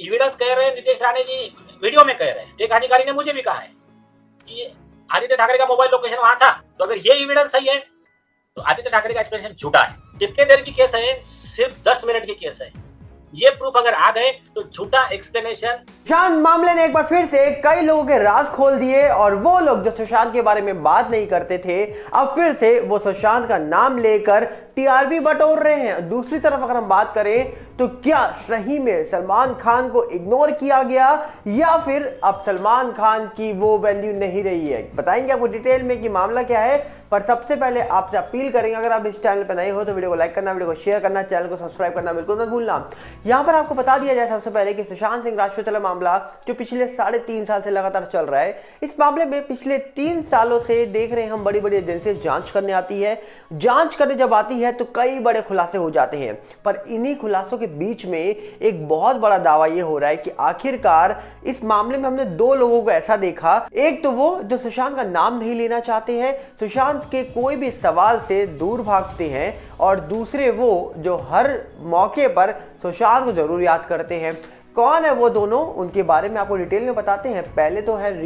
Evidence कह रहे हैं, नितेश राणे जी वीडियो में कह रहे हैं, एक अधिकारी ने मुझे भी कहा है कि आदित्य ठाकरे का मोबाइल लोकेशन वहां था। तो अगर ये एविडेंस सही है तो आदित्य ठाकरे का एक्सप्लेनेशन झूठा है। कितने देर की केस है? सिर्फ 10 मिनट की केस है। ये प्रूफ अगर आ गए तो झूठा एक्सप्लेनेशन। सुशांत मामले ने एक बार फिर से कई लोगों के राज खोल दिए और वो लोग जो सुशांत के बारे में बात नहीं करते थे, अब फिर से वो सुशांत का नाम लेकर टीआरपी बटोर रहे हैं। दूसरी तरफ अगर हम बात करें तो क्या सही में सलमान खान को इग्नोर किया गया या फिर अब सलमान खान की वो वैल्यू नहीं रही है, बताएंगे आपको डिटेल में कि मामला क्या है। पर सबसे पहले आपसे अपील करेंगे, अगर आप इस चैनल पर नए हो तो वीडियो को लाइक करना, वीडियो को शेयर करना, चैनल को सब्सक्राइब करना बिल्कुल मत भूलना। यहां पर आपको बता दिया जाए सबसे पहले कि सुशांत सिंह राजपूत वाला मामला जो पिछले 3.5 साल से लगातार चल रहा है, इस मामले में पिछले 3 सालों से देख रहे हैं हम बड़ी बड़ी एजेंसी जांच करने आती है। जांच करने जब आती है तो कई बड़े खुलासे हो जाते हैं, पर इन्हीं खुलासों के बीच में एक बहुत बड़ा दावा यह हो रहा है कि आखिरकार इस मामले में हमने 2 लोगों को ऐसा देखा, एक तो वो जो सुशांत का नाम नहीं लेना चाहते हैं, सुशांत के कोई भी सवाल से दूर भागते हैं, और दूसरे वो जो हर मौके पर सुशांत को जरूर याद करते हैं। कौन है वो दोनों, उनके बारे में आपको डिटेल में बताते हैं। पहले तो है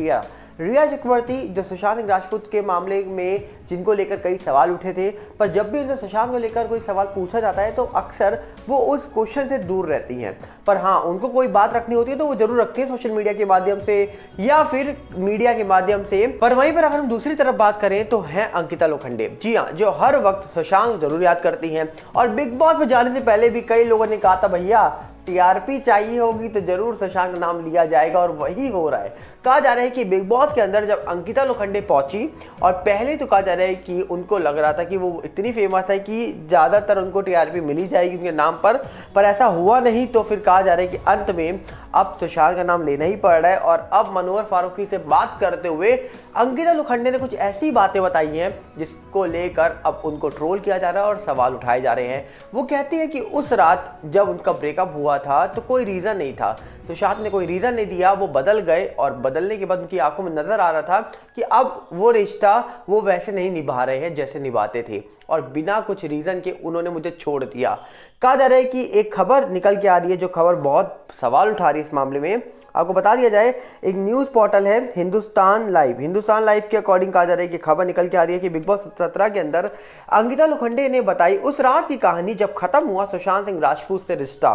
रिया चक्रवर्ती, जो सुशांत सिंह राजपूत के मामले में जिनको लेकर कई सवाल उठे थे, पर जब भी उनसे सुशांत को लेकर कोई सवाल पूछा जाता है तो अक्सर वो उस क्वेश्चन से दूर रहती हैं। पर हाँ, उनको कोई बात रखनी होती है तो वो जरूर रखती है सोशल मीडिया के माध्यम से या फिर मीडिया के माध्यम से। पर वहीं पर अगर हम दूसरी तरफ बात करें तो है अंकिता लोखंडे, जी हाँ, जो हर वक्त सुशांत को जरूर याद करती हैं। और बिग बॉस में जाने से पहले भी कई लोगों ने कहा था भैया टीआरपी चाहिए होगी तो जरूर सुशांत का नाम लिया जाएगा, और वही हो रहा है। कहा जा रहा है कि बिग बॉस के अंदर जब अंकिता लोखंडे पहुंची, और पहले तो कहा जा रहा है कि उनको लग रहा था कि वो इतनी फेमस है कि ज़्यादातर उनको टीआरपी मिली जाएगी उनके नाम पर ऐसा हुआ नहीं। तो फिर कहा जा रहा है कि अंत में अब सुशांत का नाम लेना ही पड़ रहा है। और अब मनोहर फारूकी से बात करते हुए अंकिता लोखंडे ने कुछ ऐसी बातें बताई हैं जिसको लेकर अब उनको ट्रोल किया जा रहा है और सवाल उठाए जा रहे हैं। वो कहती है कि उस रात जब उनका ब्रेकअप हुआ था तो कोई रीज़न नहीं था, सुशांत ने कोई रीज़न नहीं दिया, वो बदल गए, और बदलने के बाद उनकी आंखों में नजर आ रहा था कि अब वो रिश्ता वो वैसे नहीं निभा रहे हैं जैसे निभाते थे, और बिना कुछ रीज़न के उन्होंने मुझे छोड़ दिया। कहा जा रहा है कि एक खबर निकल के आ रही है जो खबर बहुत सवाल उठा रही है इस मामले में। आपको बता दिया जाए, एक न्यूज़ पोर्टल है हिंदुस्तान लाइव के अकॉर्डिंग कहा जा रहा है कि खबर निकल के आ रही है कि बिग बॉस 17 के अंदर अंकिता लोखंडे ने बताई उस रात की कहानी जब खत्म हुआ सुशांत सिंह राजपूत से रिश्ता।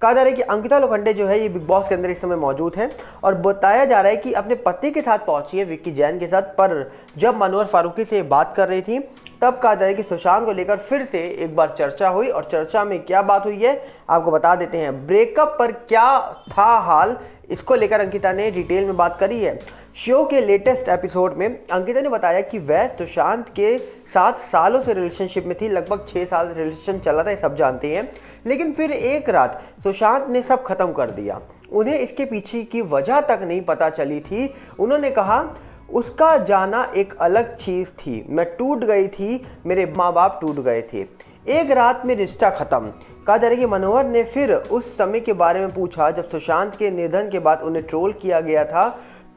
कहा जा रहा है कि अंकिता लोखंडे जो है ये बिग बॉस के अंदर इस समय मौजूद हैं, और बताया जा रहा है कि अपने पति के साथ पहुंची है विक्की जैन के साथ। पर जब मनोहर फारूकी से बात कर रही थी तब कहा जा रहा है कि सुशांत को लेकर फिर से एक बार चर्चा हुई, और चर्चा में क्या बात हुई है आपको बता देते हैं। ब्रेकअप पर क्या था हाल, इसको लेकर अंकिता ने डिटेल में बात करी है। शो के लेटेस्ट एपिसोड में अंकिता ने बताया कि वह सुशांत के साथ सालों से रिलेशनशिप में थी, लगभग 6 साल रिलेशन चला था, ये सब जानते हैं। लेकिन फिर एक रात सुशांत ने सब खत्म कर दिया, उन्हें इसके पीछे की वजह तक नहीं पता चली थी। उन्होंने कहा उसका जाना एक अलग चीज़ थी, मैं टूट गई थी, मेरे माँ बाप टूट गए थे, एक रात में रिश्ता ख़त्म। कहा जा रहा है कि मनोहर ने फिर उस समय के बारे में पूछा जब सुशांत के निधन के बाद उन्हें ट्रोल किया गया था।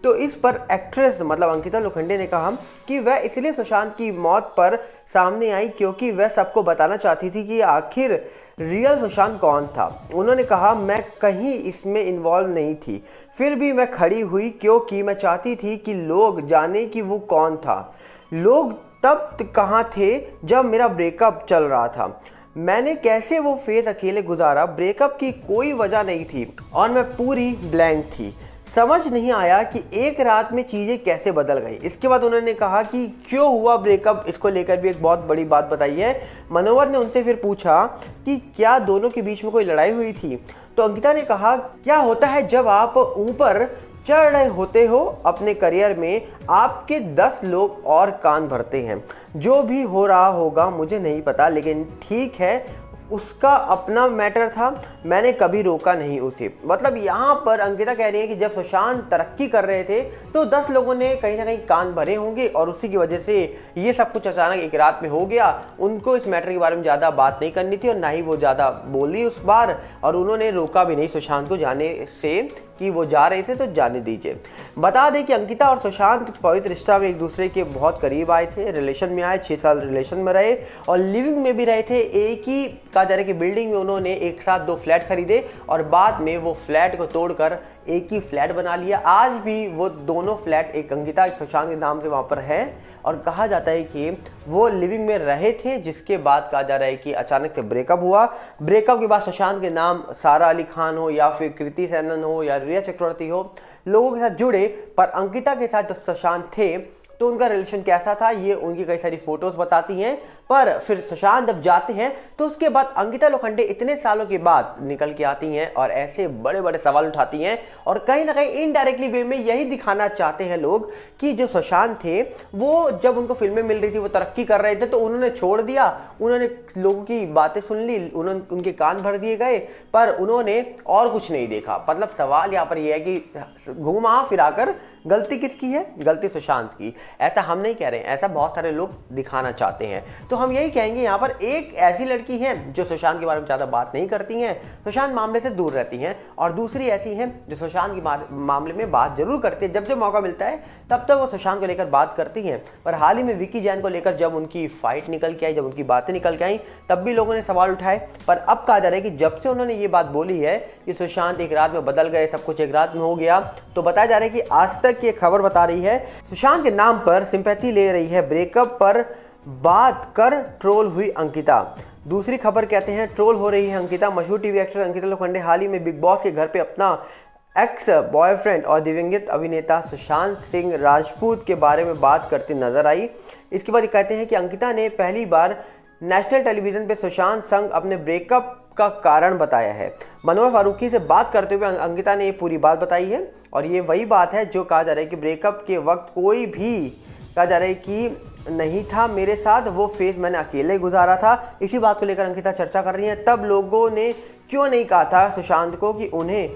तो इस पर एक्ट्रेस मतलब अंकिता लोखंडे ने कहा कि वह इसलिए सुशांत की मौत पर सामने आई क्योंकि वह सबको बताना चाहती थी कि आखिर रियल सुशांत कौन था। उन्होंने कहा मैं कहीं इसमें इन्वॉल्व नहीं थी, फिर भी मैं खड़ी हुई क्योंकि मैं चाहती थी कि लोग जाने कि वो कौन था। लोग तब कहाँ थे जब मेरा ब्रेकअप चल रहा था, मैंने कैसे वो फेज अकेले गुजारा, ब्रेकअप की कोई वजह नहीं थी और मैं पूरी ब्लैंक थी। समझ नहीं आया कि एक रात में चीज़ें कैसे बदल गई। इसके बाद उन्होंने कहा कि क्यों हुआ ब्रेकअप, इसको लेकर भी एक बहुत बड़ी बात बताई है। मनोहर ने उनसे फिर पूछा कि क्या दोनों के बीच में कोई लड़ाई हुई थी। तो अंकिता ने कहा क्या होता है जब आप ऊपर चढ़ रहे होते हो अपने करियर में, आपके 10 लोग और कान भरते हैं। जो भी हो रहा होगा मुझे नहीं पता, लेकिन ठीक है उसका अपना मैटर था, मैंने कभी रोका नहीं उसे। मतलब यहाँ पर अंकिता कह रही है कि जब सुशांत तरक्की कर रहे थे तो 10 लोगों ने कहीं ना कहीं कान भरे होंगे और उसी की वजह से ये सब कुछ अचानक एक रात में हो गया। उनको इस मैटर के बारे में ज़्यादा बात नहीं करनी थी और ना ही वो ज़्यादा बोली उस बार, और उन्होंने रोका भी नहीं सुशांत को जाने से कि वो जा रहे थे तो जाने दीजिए। बता दें कि अंकिता और सुशांत पवित्र रिश्ता में एक दूसरे के बहुत करीब आए थे, रिलेशन में आए, 6 साल रिलेशन में रहे और लिविंग में भी रहे थे। एक ही कहा जा रहा है कि बिल्डिंग में उन्होंने एक साथ 2 फ्लैट खरीदे और बाद में वो फ्लैट को तोड़कर एक ही फ्लैट बना लिया। आज भी वो दोनों फ्लैट, एक अंकिता एक सुशांत के नाम से वहाँ पर है और कहा जाता है कि वो लिविंग में रहे थे, जिसके बाद कहा जा रहा है कि अचानक से ब्रेकअप हुआ। ब्रेकअप के बाद सुशांत के नाम सारा अली खान हो या फिर कृति सेनन हो या रिया चक्रवर्ती हो, लोगों के साथ जुड़े, पर अंकिता के साथ जब सुशांत थे तो उनका रिलेशन कैसा था ये उनकी कई सारी फोटोज बताती हैं। पर फिर सुशांत जब जाते हैं तो उसके बाद अंकिता लोखंडे इतने सालों के बाद निकल के आती हैं और ऐसे बड़े बड़े सवाल उठाती हैं और कहीं ना कहीं इनडायरेक्टली वे में यही दिखाना चाहते हैं लोग कि जो सुशांत थे वो जब उनको फिल्में मिल रही थी, वो तरक्की कर रहे थे, तो उन्होंने छोड़ दिया, उन्होंने लोगों की बातें सुन ली, उनके कान भर दिए गए, पर उन्होंने और कुछ नहीं देखा। मतलब सवाल यहाँ पर यह है कि घुमा फिराकर गलती किसकी है? गलती सुशांत की। ऐसा हम नहीं कह रहे हैं, ऐसा बहुत सारे लोग दिखाना चाहते हैं। तो हम यही कहेंगे यहाँ पर एक ऐसी लड़की है जो सुशांत के बारे में ज़्यादा बात नहीं करती हैं, सुशांत मामले से दूर रहती हैं, और दूसरी ऐसी हैं जो सुशांत के मामले में बात जरूर करती है। जब जब मौका मिलता है तब तक वो सुशांत को लेकर बात करती हैं। पर हाल ही में विकी जैन को लेकर जब उनकी फाइट निकल के आई, जब उनकी बातें निकल के आई, तब भी लोगों ने सवाल उठाए। पर अब कहा जा रहा है कि जब से उन्होंने ये बात बोली है कि सुशांत एक रात में बदल गए, सब कुछ एक रात में हो गया, तो बताया जा रहा है कि आज तक ये खबर बता रही है सुशांत के नाम पर सिंपैथी ले रही है, ब्रेकअप पर बात कर ट्रोल हुई अंकिता। दूसरी खबर कहते हैं ट्रोल हो रही है अंकिता। मशहूर टीवी एक्टर अंकिता लोखंडे हाल ही में बिग बॉस के घर पे अपना एक्स बॉयफ्रेंड और दिवंगत अभिनेता सुशांत सिंह राजपूत के बारे में बात करती नजर आई। इसके बाद कहते हैं कि अंकिता ने पहली बार नेशनल टेलीविजन पे सुशांत संग अपने ब्रेकअप का कारण बताया है। मनोहर फारूकी से बात करते हुए अंकिता ने ये पूरी बात बताई है और ये वही बात है जो कहा जा रहा है कि ब्रेकअप के वक्त कोई भी कहा जा रहा है कि नहीं था मेरे साथ, वो फेज मैंने अकेले गुजारा था। इसी बात को लेकर अंकिता चर्चा कर रही है। तब लोगों ने क्यों नहीं कहा था सुशांत को कि उन्हें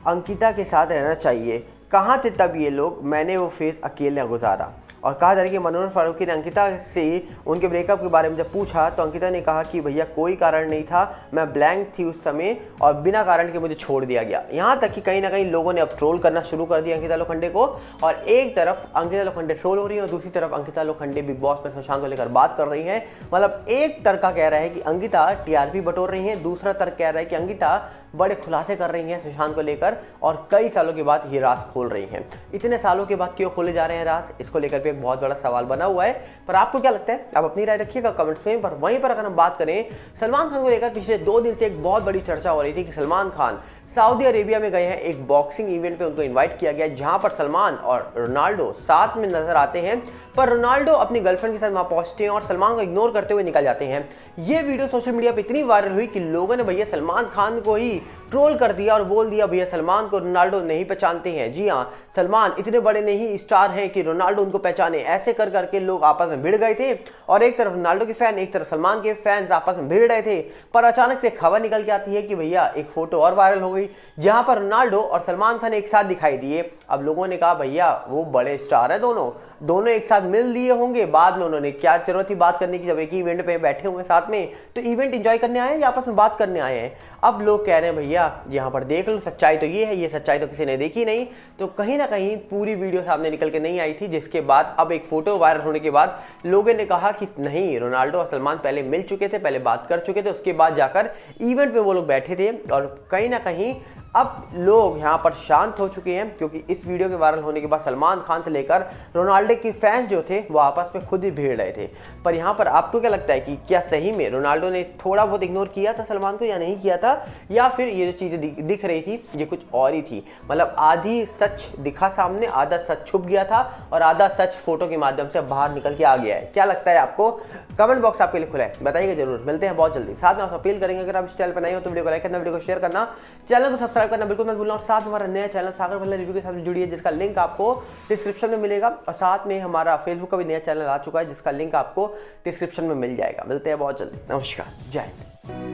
अंकिता के साथ रहना चाहिए? कहाँ थे तब ये लोग? मैंने वो फेज अकेले गुजारा। और कहा जा रहा है कि मनोहर फारूकी ने अंकिता से उनके ब्रेकअप के बारे में जब पूछा तो अंकिता ने कहा कि भैया कोई कारण नहीं था, मैं ब्लैंक थी उस समय और बिना कारण के मुझे छोड़ दिया गया। यहाँ तक कि कहीं ना कहीं लोगों ने अब ट्रोल करना शुरू कर दिया अंकिता लोखंडे को, और एक तरफ अंकिता लोखंडे ट्रोल हो रही है और दूसरी तरफ अंकिता लोखंडे बिग बॉस में सुशांत को लेकर बात कर रही है। मतलब एक तर्क कह रहा है कि अंकिता टीआरपी बटोर रही है, दूसरा तर्क कह रहा है कि अंकिता बड़े खुलासे कर रही हैं सुशांत को लेकर और कई सालों के बाद ये राज खोल रही हैं। इतने सालों के बाद क्यों खोले जा रहे हैं राज, इसको लेकर भी एक बहुत बड़ा सवाल बना हुआ है। पर आपको क्या लगता है? आप अपनी राय रखिएगा कमेंट्स में। पर वहीं पर अगर हम बात करें सलमान खान को लेकर, पिछले 2 दिन से एक बहुत बड़ी चर्चा हो रही थी कि सलमान खान सऊदी अरेबिया में गए हैं, एक बॉक्सिंग इवेंट पे उनको इनवाइट किया गया जहां पर सलमान और रोनाल्डो साथ में नजर आते हैं। पर रोनाल्डो अपनी गर्लफ्रेंड के साथ वहां पहुंचते हैं और सलमान को इग्नोर करते हुए निकल जाते हैं। ये वीडियो सोशल मीडिया पे इतनी वायरल हुई कि लोगों ने भैया सलमान खान को ही ट्रोल कर दिया और बोल दिया भैया सलमान को रोनाल्डो नहीं पहचानते हैं। जी हाँ, सलमान इतने बड़े नहीं स्टार हैं कि रोनाल्डो उनको पहचाने। ऐसे कर करके लोग आपस में भिड़ गए थे और एक तरफ रोनाल्डो के फैन, एक तरफ सलमान के फैंस आपस में भिड़ रहे थे। पर अचानक से खबर निकल के आती है कि भैया एक फोटो और वायरल हो गई जहां पर रोनाल्डो और सलमान खान एक साथ दिखाई दिए। अब लोगों ने कहा भैया वो बड़े स्टार है, दोनों एक साथ मिल लिए होंगे। बाद में उन्होंने क्या जरूरत थी बात करने की, जब एक ही इवेंट पे बैठे हुए साथ में, तो इवेंट एंजॉय करने आए हैं या आपस में बात करने आए हैं? अब लोग कह रहे हैं भैया यहाँ पर देख लो, सच्चाई तो ये है, ये सच्चाई तो किसी ने देखी नहीं। तो कहीं ना कहीं पूरी वीडियो सामने निकल के नहीं आई थी, जिसके बाद अब एक फोटो वायरल होने के बाद लोगों ने कहा कि नहीं, रोनाल्डो और सलमान पहले मिल चुके थे, पहले बात कर चुके थे, उसके बाद जाकर इवेंट में वो लोग बैठे थे। और कहीं ना कहीं अब लोग यहाँ पर शांत हो चुके हैं क्योंकि इस वीडियो के वायरल होने के बाद सलमान खान से लेकर रोनाल्डो के फैंस जो थे वो आपस में खुद ही भिड़ रहे थे। पर यहाँ पर आपको क्या लगता है कि क्या सही में रोनाल्डो ने थोड़ा बहुत इग्नोर किया था सलमान को या नहीं किया था, या फिर ये जो चीज़ें दिख रही थी ये कुछ और ही थी? मतलब आधी सच दिखा सामने, आधा सच छुप गया था और आधा सच फोटो के माध्यम से बाहर निकल के आ गया है। क्या लगता है आपको? कमेंट बॉक्स आपके लिए खुला है, बताइएगा जरूर। मिलते हैं बहुत जल्दी। साथ में आप अपील करेंगे अगर आप इस चैनल पर नए हो तो वीडियो को लाइक करना, वीडियो को शेयर करना, चैनल को सब्सक्राइब करना बिल्कुल मत भूलना। और साथ में हमारा नया चैनल सागर भल्ला रिव्यू के साथ जुड़िए, जिसका लिंक आपको डिस्क्रिप्शन में मिलेगा। और साथ में हमारा फेसबुक का भी नया चैनल आ चुका है जिसका लिंक आपको डिस्क्रिप्शन में मिल जाएगा। मिलते हैं बहुत जल्दी। नमस्कार, जय हिंद।